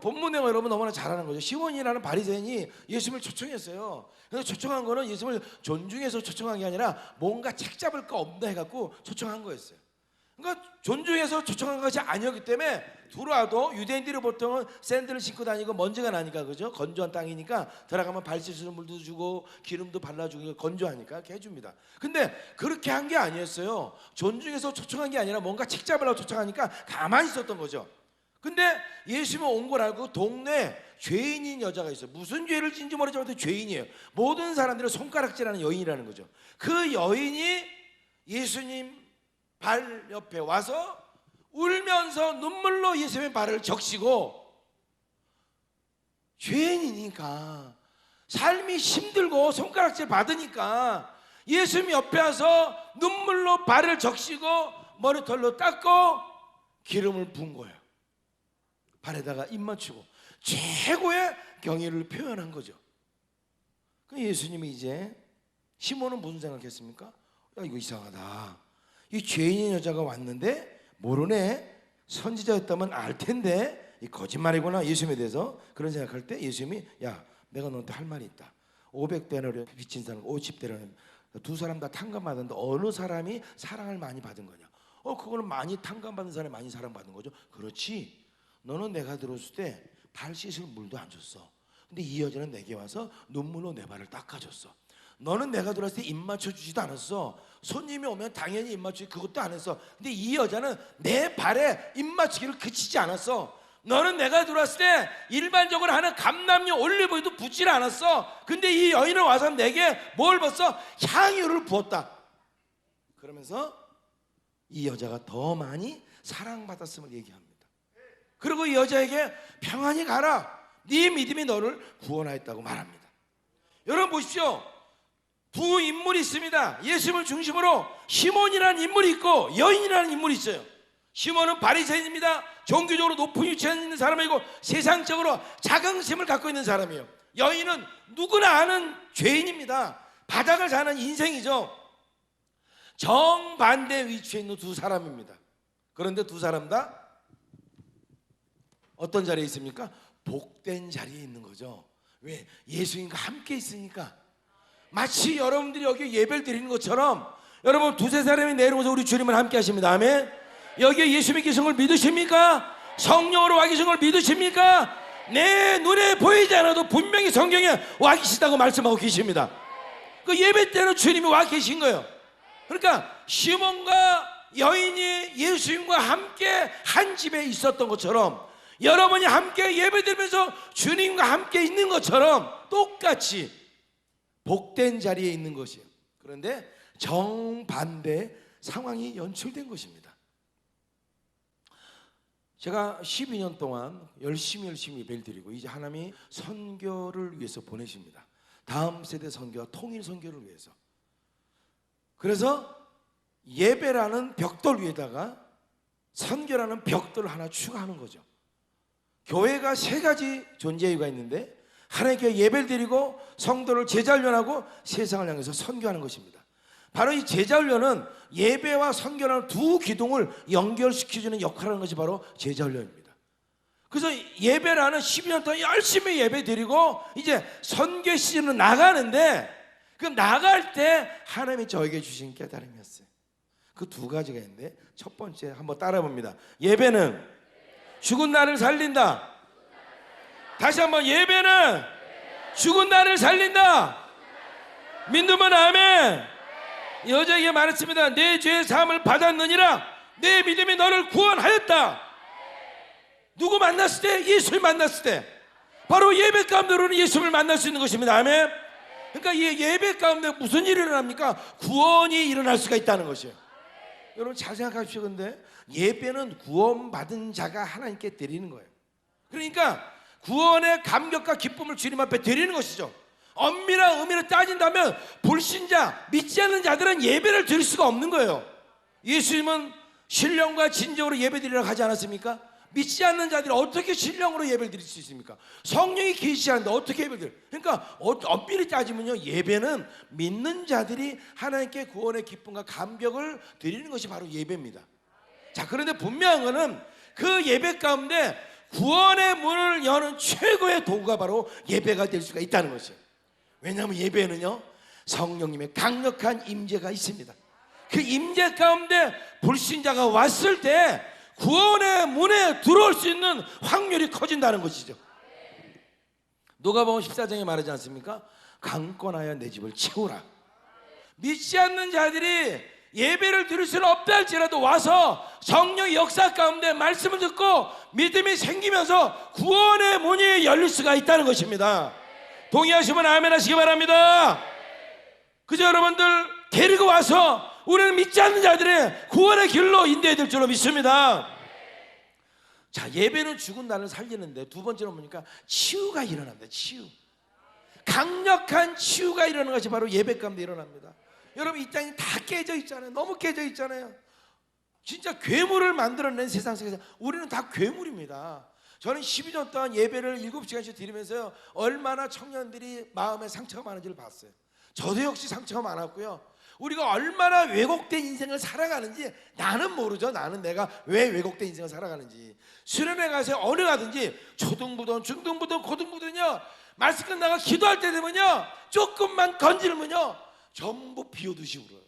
본문 내용 여러분 너무나 잘 아는 거죠. 시몬이라는 바리새인이 예수님을 초청했어요. 그래서 초청한 거는 예수님을 존중해서 초청한 게 아니라 뭔가 책 잡을 거 없나 해갖고 초청한 거였어요. 그러니까 존중해서 초청한 것이 아니었기 때문에 들어와도 유대인들이 보통은 샌들을 신고 다니고 먼지가 나니까, 그죠? 건조한 땅이니까 들어가면 발 씻을 물도 주고 기름도 발라주고 건조하니까 이렇게 해줍니다. 근데 그렇게 한 게 아니었어요. 존중해서 초청한 게 아니라 뭔가 책 잡으려고 초청하니까 가만히 있었던 거죠. 근데 예수님은 온 걸 알고 동네에 죄인인 여자가 있어요. 무슨 죄를 지은지 모르지만 죄인이에요. 모든 사람들은 손가락질하는 여인이라는 거죠. 그 여인이 예수님 발 옆에 와서 울면서 눈물로 예수님의 발을 적시고, 죄인이니까 삶이 힘들고 손가락질 받으니까 예수님 옆에 와서 눈물로 발을 적시고 머리털로 닦고 기름을 부은 거예요. 발에다가 입 맞추고 최고의 경의를 표현한 거죠. 그 예수님이 이제, 시몬은 무슨 생각했습니까? 야, 이거 이상하다. 이 죄인인 여자가 왔는데 모르네. 선지자였다면 알 텐데 이 거짓말이구나, 예수님에 대해서. 그런 생각할 때 예수님이, 야, 내가 너한테 할 말이 있다. 500데나리온 빚진 사람, 50데나리온, 두 사람 다 탕감받았는데 어느 사람이 사랑을 많이 받은 거냐? 그거는 많이 탕감받은 사람이 많이 사랑받은 거죠. 그렇지. 너는 내가 들었을 때 발 씻을 물도 안 줬어. 근데 이 여자는 내게 와서 눈물로 내 발을 닦아줬어. 너는 내가 들었을 때 입 맞춰주지도 않았어. 손님이 오면 당연히 입 맞추기 그것도 안 했어. 근데 이 여자는 내 발에 입 맞추기를 그치지 않았어. 너는 내가 들어왔을 때 일반적으로 하는 감람류 올리브유도 붓질 않았어. 근데 이 여인은 와서 내게 뭘 벗어? 향유를 부었다. 그러면서 이 여자가 더 많이 사랑받았음을 얘기합니다. 그리고 이 여자에게 평안히 가라, 네 믿음이 너를 구원하였다고 말합니다. 여러분 보십시오. 두 인물이 있습니다. 예수님을 중심으로 시몬이라는 인물이 있고 여인이라는 인물이 있어요. 시몬은 바리새인입니다. 종교적으로 높은 위치에 있는 사람이고 세상적으로 자긍심을 갖고 있는 사람이에요. 여인은 누구나 아는 죄인입니다. 바닥을 사는 인생이죠. 정반대 위치에 있는 두 사람입니다. 그런데 두 사람 다 어떤 자리에 있습니까? 복된 자리에 있는 거죠. 왜? 예수님과 함께 있으니까. 마치 여러분들이 여기 예배를 드리는 것처럼 여러분 두세 사람이 내려오셔서 우리 주님을 함께 하십니다. 아멘. 여기에 예수님의 계신 걸 믿으십니까? 성령으로 와 계신 걸 믿으십니까? 내 눈에 보이지 않아도 분명히 성경에 와 계시다고 말씀하고 계십니다. 그 예배 때는 주님이 와 계신 거예요. 그러니까 시몬과 여인이 예수님과 함께 한 집에 있었던 것처럼 여러분이 함께 예배드리면서 주님과 함께 있는 것처럼 똑같이 복된 자리에 있는 것이에요. 그런데 정반대 상황이 연출된 것입니다. 제가 12년 동안 열심히 예배를 드리고 이제 하나님이 선교를 위해서 보내십니다. 다음 세대 선교와 통일 선교를 위해서. 그래서 예배라는 벽돌 위에다가 선교라는 벽돌을 하나 추가하는 거죠. 교회가 세 가지 존재 이유가 있는데, 하나님께 예배를 드리고 성도를 제자훈련하고 세상을 향해서 선교하는 것입니다. 바로 이 제자훈련은 예배와 선교라는 두 기둥을 연결시켜주는 역할을 하는 것이 바로 제자훈련입니다. 그래서 예배라는 12년 동안 열심히 예배 드리고 이제 선교 시즌으로 나가는데, 그 나갈 때 하나님이 저에게 주신 깨달음이었어요. 그 두 가지가 있는데, 첫 번째 한번 따라 봅니다. 예배는 죽은 나를 살린다. 다시 한번, 예배는 죽은 나를 살린다. 믿으면 아멘. 여자에게 말했습니다. 내 죄의 사함을 받았느니라. 내 믿음이 너를 구원하였다. 누구 만났을 때? 예수를 만났을 때. 바로 예배 가운데로는 예수를 만날 수 있는 것입니다. 아멘. 그러니까 이 예배 가운데 무슨 일이 일어납니까? 구원이 일어날 수가 있다는 것이에요. 여러분 잘 생각하십시오. 근데 예배는 구원받은 자가 하나님께 드리는 거예요. 그러니까 구원의 감격과 기쁨을 주님 앞에 드리는 것이죠. 엄밀한 의미로 따진다면 불신자, 믿지 않는 자들은 예배를 드릴 수가 없는 거예요. 예수님은 신령과 진정으로 예배 드리라고 하지 않았습니까? 믿지 않는 자들이 어떻게 신령으로 예배를 드릴 수 있습니까? 성령이 계시지 않는데 어떻게 예배를 드려요? 그러니까 엄밀히 따지면요, 예배는 믿는 자들이 하나님께 구원의 기쁨과 감격을 드리는 것이 바로 예배입니다. 자, 그런데 분명한 것은 그 예배 가운데 구원의 문을 여는 최고의 도구가 바로 예배가 될 수가 있다는 것이에요. 왜냐하면 예배는요, 성령님의 강력한 임재가 있습니다. 그 임재 가운데 불신자가 왔을 때 구원의 문에 들어올 수 있는 확률이 커진다는 것이죠. 누가복음 14장에 말하지 않습니까? 강권하여 내 집을 채우라. 믿지 않는 자들이 예배를 드릴 수는 없다 할지라도 와서 성령의 역사 가운데 말씀을 듣고 믿음이 생기면서 구원의 문이 열릴 수가 있다는 것입니다. 동의하시면 아멘 하시기 바랍니다. 그저 여러분들 데리고 와서 우리는 믿지 않는 자들의 구원의 길로 인도해야 될 줄로 믿습니다. 자, 예배는 죽은 나를 살리는데 두 번째로 보니까 치유가 일어납니다. 치유, 강력한 치유가 일어나는 것이 바로 예배 가운데 일어납니다. 여러분, 이 땅이 다 깨져 있잖아요. 너무 깨져 있잖아요. 진짜 괴물을 만들어낸 세상 속에서 우리는 다 괴물입니다. 저는 12년 동안 예배를 7시간씩 드리면서요, 얼마나 청년들이 마음에 상처가 많은지를 봤어요. 저도 역시 상처가 많았고요. 우리가 얼마나 왜곡된 인생을 살아가는지 나는 모르죠. 나는 내가 왜 왜곡된 인생을 살아가는지. 수련회 가서 어느 가든지 초등부든 중등부든 고등부든요, 말씀 끝나고 기도할 때 되면요, 조금만 건질면요 전부 비오듯이 울어요.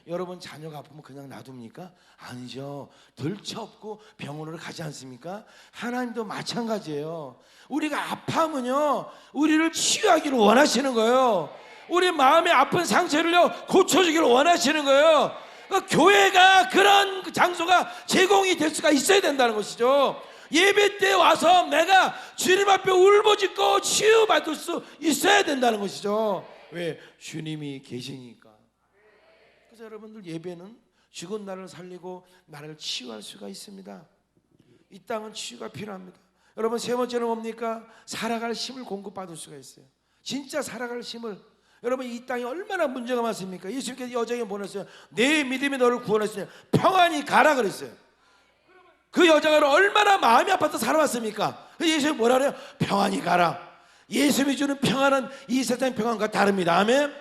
여러분, 자녀가 아프면 그냥 놔둡니까? 아니죠. 들쳐업고 병원으로 가지 않습니까? 하나님도 마찬가지예요. 우리가 아파하면요, 우리를 치유하기를 원하시는 거예요. 우리 마음의 아픈 상처를요 고쳐주기를 원하시는 거예요. 그러니까 교회가 그런 장소가 제공이 될 수가 있어야 된다는 것이죠. 예배 때 와서 내가 주님 앞에 울부짖고 치유받을 수 있어야 된다는 것이죠. 왜? 주님이 계시니까. 그래서 여러분들, 예배는 죽은 나를 살리고 나를 치유할 수가 있습니다. 이 땅은 치유가 필요합니다. 여러분, 세 번째는 뭡니까? 살아갈 힘을 공급받을 수가 있어요. 진짜 살아갈 힘을. 여러분, 이 땅에 얼마나 문제가 많습니까? 예수님께서 여자에게 보냈어요. 내 믿음이 너를 구원했으니 평안히 가라 그랬어요. 그 여자가 얼마나 마음이 아파서 살아왔습니까? 예수님이 뭐라 그래요? 평안히 가라. 예수님이 주는 평안은 이 세상 평안과 다릅니다. 아멘.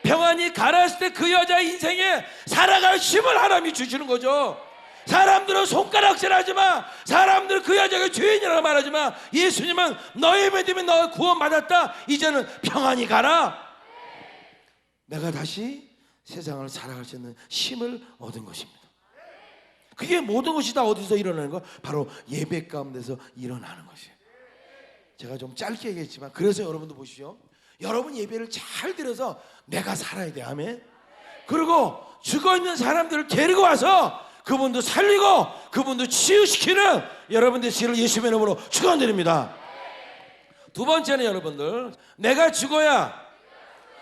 평안히 가라 했을 때 그 여자의 인생에 살아갈 힘을 하나님이 주시는 거죠. 사람들은 손가락질하지마, 사람들은 그 여자가 죄인이라고 말하지마, 예수님은 너의 믿음이 너 구원받았다, 이제는 평안히 가라. 내가 다시 세상을 살아갈 수 있는 힘을 얻은 것입니다. 그게 모든 것이 다 어디서 일어나는 거? 바로 예배 가운데서 일어나는 것이에요. 제가 좀 짧게 얘기했지만, 그래서 여러분도 보십시오. 여러분 예배를 잘 들어서 내가 살아야 돼. 아멘. 그리고 죽어있는 사람들을 데리고 와서 그분도 살리고 그분도 치유시키는 여러분 되시기를 예수님의 이름으로 축원드립니다. 두 번째는 여러분들, 내가 죽어야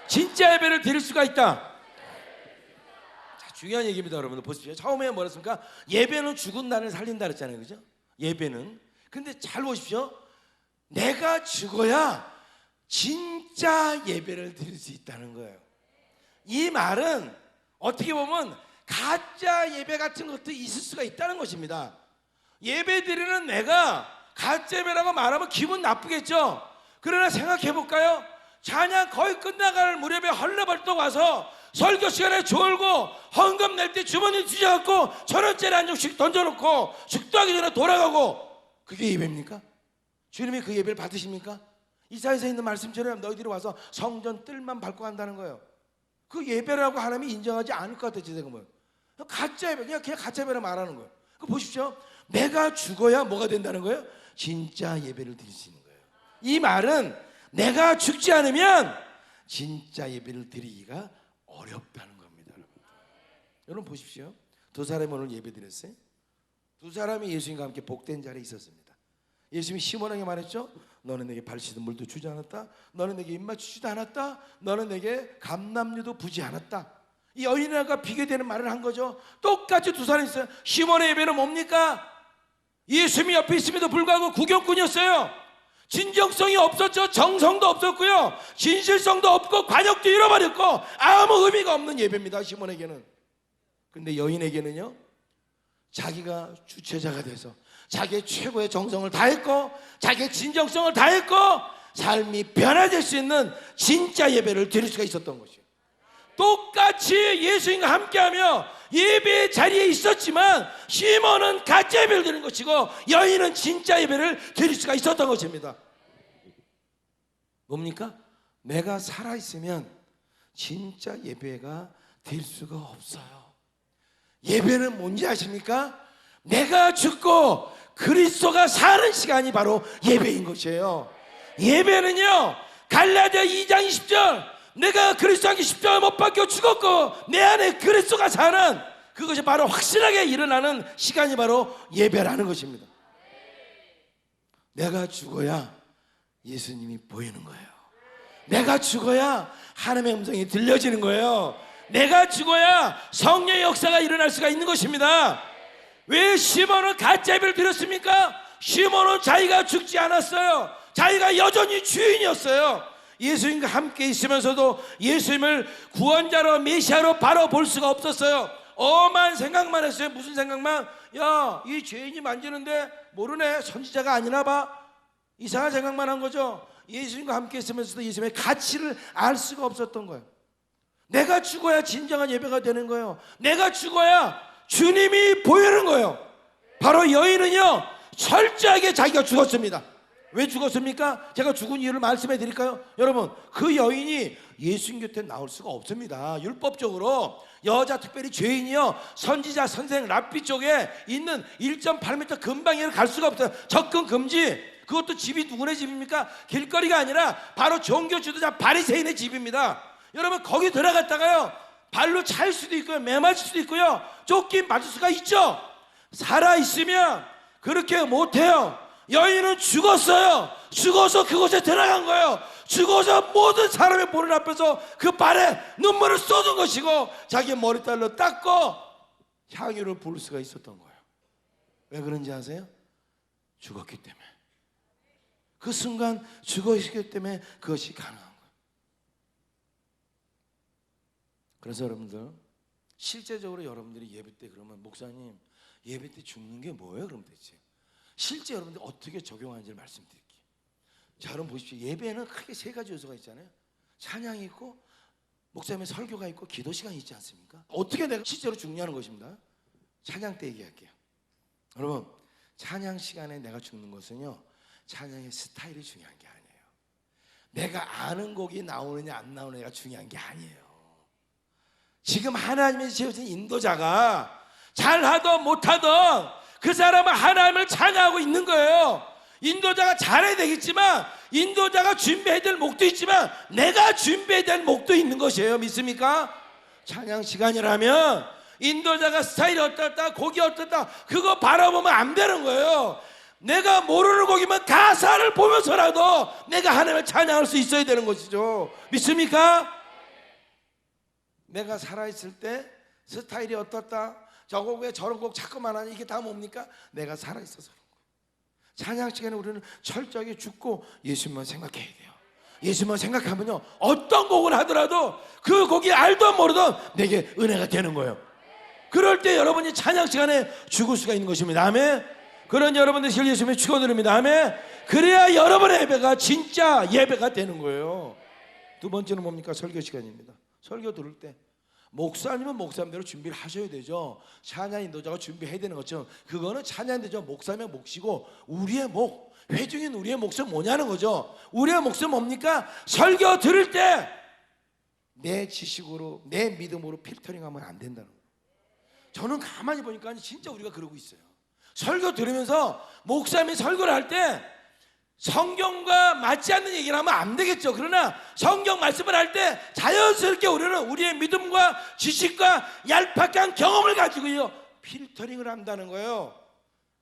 진짜 예배를 드릴 수가 있다. 자, 중요한 얘기입니다. 여러분들 보십시오. 처음에 뭐랬습니까? 예배는 죽은 나를 살린다 그랬잖아요. 그죠? 예배는. 근데 잘 보십시오. 내가 죽어야 진짜 예배를 드릴 수 있다는 거예요. 이 말은 어떻게 보면 가짜 예배 같은 것도 있을 수가 있다는 것입니다. 예배 드리는 내가 가짜 예배라고 말하면 기분 나쁘겠죠. 그러나 생각해 볼까요? 찬양 거의 끝나갈 무렵에 헐레벌떡 와서 설교 시간에 졸고 헌금 낼 때 주머니 뒤져갖고 1,000원짜리 한 장씩 던져놓고 죽도하기 전에 돌아가고, 그게 예배입니까? 주님이 그 예배를 받으십니까? 이사야서 있는 말씀처럼 너희들이 와서 성전 뜰만 밟고 간다는 거예요. 그 예배라고 하나님이 인정하지 않을 것 같아요. 제 생각은 가짜 예배, 그냥 가짜 예배라 말하는 거예요. 그 보십시오. 내가 죽어야 뭐가 된다는 거예요? 진짜 예배를 드릴 수 있는 거예요. 이 말은 내가 죽지 않으면 진짜 예배를 드리기가 어렵다는 겁니다. 여러분 보십시오. 두 사람이 오늘 예배 드렸어요. 두 사람이 예수님과 함께 복된 자리에 있었습니다. 예수님이 시몬에게 말했죠. 너는 내게 발 씻은 물도 주지 않았다. 너는 내게 입맛 주지도 않았다. 너는 내게 감람류도 부지 않았다. 이 여인과 비교되는 말을 한 거죠. 똑같이 두 사람이 있어요. 시몬의 예배는 뭡니까? 예수님이 옆에 있음에도 불구하고 구경꾼이었어요. 진정성이 없었죠. 정성도 없었고요, 진실성도 없고 관역도 잃어버렸고 아무 의미가 없는 예배입니다. 시몬에게는. 근데 여인에게는요, 자기가 주체자가 돼서 자기의 최고의 정성을 다했고 자기의 진정성을 다했고 삶이 변화될 수 있는 진짜 예배를 드릴 수가 있었던 것이에요. 똑같이 예수님과 함께하며 예배 자리에 있었지만 시몬은 가짜 예배를 드리는 것이고 여인은 진짜 예배를 드릴 수가 있었던 것입니다. 뭡니까? 내가 살아있으면 진짜 예배가 될 수가 없어요. 예배는 뭔지 아십니까? 내가 죽고 그리스도가 사는 시간이 바로 예배인 것이에요. 예배는요, 갈라디아 2장 20절, 내가 그리스도 안에 십자가에 못 박혀 죽었고 내 안에 그리스도가 사는, 그것이 바로 확실하게 일어나는 시간이 바로 예배라는 것입니다. 내가 죽어야 예수님이 보이는 거예요. 내가 죽어야 하나님의 음성이 들려지는 거예요. 내가 죽어야 성령의 역사가 일어날 수가 있는 것입니다. 왜 시몬은 가짜 예배를 드렸습니까? 시몬은 자기가 죽지 않았어요. 자기가 여전히 주인이었어요. 예수님과 함께 있으면서도 예수님을 구원자로 메시아로 바로 볼 수가 없었어요. 엄한 생각만 했어요. 무슨 생각만? 야, 이 죄인이 만지는데 모르네, 선지자가 아니나 봐. 이상한 생각만 한 거죠. 예수님과 함께 있으면서도 예수님의 가치를 알 수가 없었던 거예요. 내가 죽어야 진정한 예배가 되는 거예요. 내가 죽어야 주님이 보이는 거예요. 바로 여인은요, 철저하게 자기가 죽었습니다. 왜 죽었습니까? 제가 죽은 이유를 말씀해 드릴까요? 여러분, 그 여인이 예수님 곁에 나올 수가 없습니다. 율법적으로 여자, 특별히 죄인이요, 선지자, 선생, 랍비 쪽에 있는 1.8m 근방에는 갈 수가 없어요. 접근 금지. 그것도 집이 누구네 집입니까? 길거리가 아니라 바로 종교 지도자 바리새인의 집입니다. 여러분, 거기 들어갔다가요, 발로 찰 수도 있고요, 매 맞을 수도 있고요, 쫓긴 맞을 수가 있죠. 살아있으면 그렇게 못해요. 여인은 죽었어요. 죽어서 그곳에 들어간 거예요. 죽어서 모든 사람의 보는 앞에서 그 발에 눈물을 쏟은 것이고 자기 머리털로 닦고 향유를 부을 수가 있었던 거예요. 왜 그런지 아세요? 죽었기 때문에. 그 순간 죽었기 때문에 그것이 가능한 거예요. 그래서 여러분들, 실제적으로 여러분들이 예배 때 그러면 목사님, 예배 때 죽는 게 뭐예요? 그럼 대체 실제 여러분들 어떻게 적용하는지를 말씀드릴게요. 자, 여러분 보십시오. 예배는 크게 세 가지 요소가 있잖아요. 찬양이 있고, 목사님의 설교가 있고, 기도 시간이 있지 않습니까? 어떻게 내가 실제로 죽냐는 것입니다. 찬양 때 얘기할게요. 여러분, 찬양 시간에 내가 죽는 것은요, 찬양의 스타일이 중요한 게 아니에요. 내가 아는 곡이 나오느냐 안 나오느냐가 중요한 게 아니에요. 지금 하나님이 세우신 인도자가 잘하던 못하던 그 사람은 하나님을 찬양하고 있는 거예요. 인도자가 잘해야 되겠지만, 인도자가 준비해야 될 목도 있지만 내가 준비해야 될 목도 있는 것이에요. 믿습니까? 찬양 시간이라면 인도자가 스타일이 어떻다, 곡이 어떻다, 그거 바라보면 안 되는 거예요. 내가 모르는 곡이면 가사를 보면서라도 내가 하나님을 찬양할 수 있어야 되는 것이죠. 믿습니까? 내가 살아있을 때 스타일이 어떻다, 저 곡 왜 저런 곡 자꾸만 하니, 이게 다 뭡니까? 내가 살아있어서 그런 거예요. 찬양 시간에 우리는 철저하게 죽고 예수님만 생각해야 돼요. 예수님만 생각하면요, 어떤 곡을 하더라도 그 곡이 알던 모르던 내게 은혜가 되는 거예요. 그럴 때 여러분이 찬양 시간에 죽을 수가 있는 것입니다. 아멘. 그런 여러분들 예수님의 축원드립니다. 아멘. 그래야 여러분의 예배가 진짜 예배가 되는 거예요. 두 번째는 뭡니까? 설교 시간입니다. 설교 들을 때 목사님은 목사님대로 준비를 하셔야 되죠. 찬양 인도자가 준비해야 되는 것처럼, 그거는 찬양 인도자 목사님의 몫이고, 우리의 목, 회중인 우리의 몫은 뭐냐는 거죠. 우리의 몫은 뭡니까? 설교 들을 때 내 지식으로, 내 믿음으로 필터링하면 안 된다는 거예요. 저는 가만히 보니까 진짜 우리가 그러고 있어요. 설교 들으면서 목사님이 설교를 할 때 성경과 맞지 않는 얘기를 하면 안 되겠죠. 그러나 성경 말씀을 할 때 자연스럽게 우리는 우리의 믿음과 지식과 얄팍한 경험을 가지고요, 필터링을 한다는 거예요.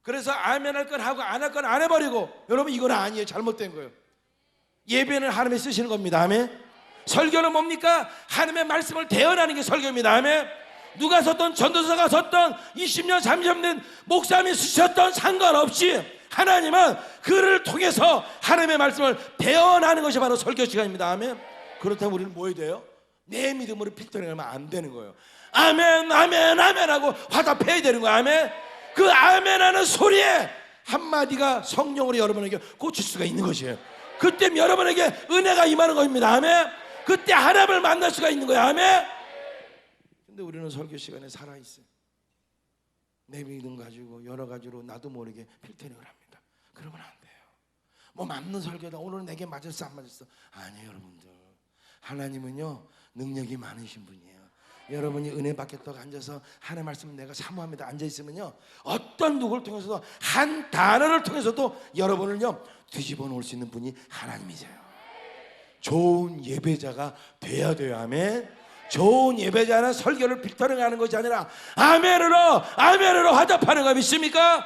그래서 아멘 할 건 하고 안 할 건 안 해버리고, 여러분 이건 아니에요. 잘못된 거예요. 예배는 하나님이 쓰시는 겁니다. 아멘. 설교는 뭡니까? 하나님의 말씀을 대언하는 게 설교입니다. 아멘. 누가 섰던, 전도사가 섰던, 20년 30년 목사님이 쓰셨던 상관없이 하나님은 그를 통해서 하나님의 말씀을 대언하는 것이 바로 설교 시간입니다. 아멘. 그렇다면 우리는 뭐 해야 돼요? 내 믿음으로 필터링하면 안 되는 거예요. 아멘, 아멘, 아멘 하고 화답해야 되는 거예요. 아멘. 그 아멘 하는 소리에 한마디가 성령으로 여러분에게 꽂힐 수가 있는 것이에요. 그때 여러분에게 은혜가 임하는 것입니다. 아멘. 그때 하나님을 만날 수가 있는 거예요. 아멘. 근데 우리는 설교 시간에 살아있어요. 내 믿음 가지고 여러 가지로 나도 모르게 필터링을 합니다. 그러면 안 돼요. 뭐 맞는 설교다, 오늘 내게 맞았어 안 맞았어, 아니에요. 여러분들, 하나님은요 능력이 많으신 분이에요. 여러분이 은혜 받겠다고 앉아서 하나님 말씀 내가 사모합니다 앉아있으면요, 어떤 누구를 통해서도, 한 단어를 통해서도 여러분을요 뒤집어 놓을 수 있는 분이 하나님이세요. 좋은 예배자가 돼야 돼요. 아멘. 좋은 예배자는 설교를 필터링하는 것이 아니라 아멘으로 화답하는 거 믿습니까?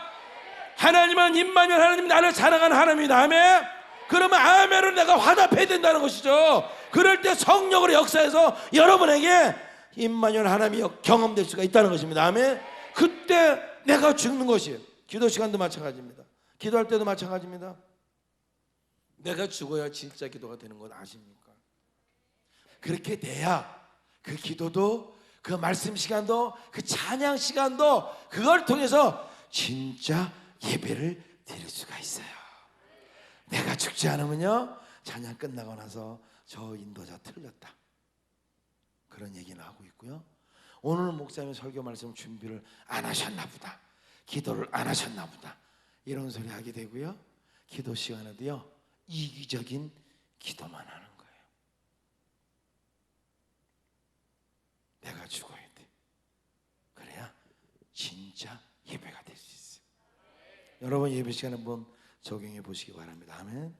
하나님은 임마누엘, 하나님 나를 사랑하는 하나님이다. 아멘. 그러면 아멘으로 내가 화답해야 된다는 것이죠. 그럴 때 성령으로 역사해서 여러분에게 임마누엘 하나님이 경험될 수가 있다는 것입니다. 아멘. 그때 내가 죽는 것이에요. 기도 시간도 마찬가지입니다. 기도할 때도 마찬가지입니다. 내가 죽어야 진짜 기도가 되는 건 아십니까? 그렇게 돼야 그 기도도, 그 말씀 시간도, 그 찬양 시간도, 그걸 통해서 진짜 예배를 드릴 수가 있어요. 내가 죽지 않으면요, 찬양 끝나고 나서 저 인도자 틀렸다, 그런 얘기는 하고 있고요. 오늘 목사님 설교 말씀 준비를 안 하셨나 보다, 기도를 안 하셨나 보다, 이런 소리 하게 되고요. 기도 시간에도요 이기적인 기도만 하는 거예요. 내가 죽어야 돼. 그래야 진짜 예배가 될 수 있어요. 여러분 예배 시간에 한번 적용해 보시기 바랍니다. 아멘.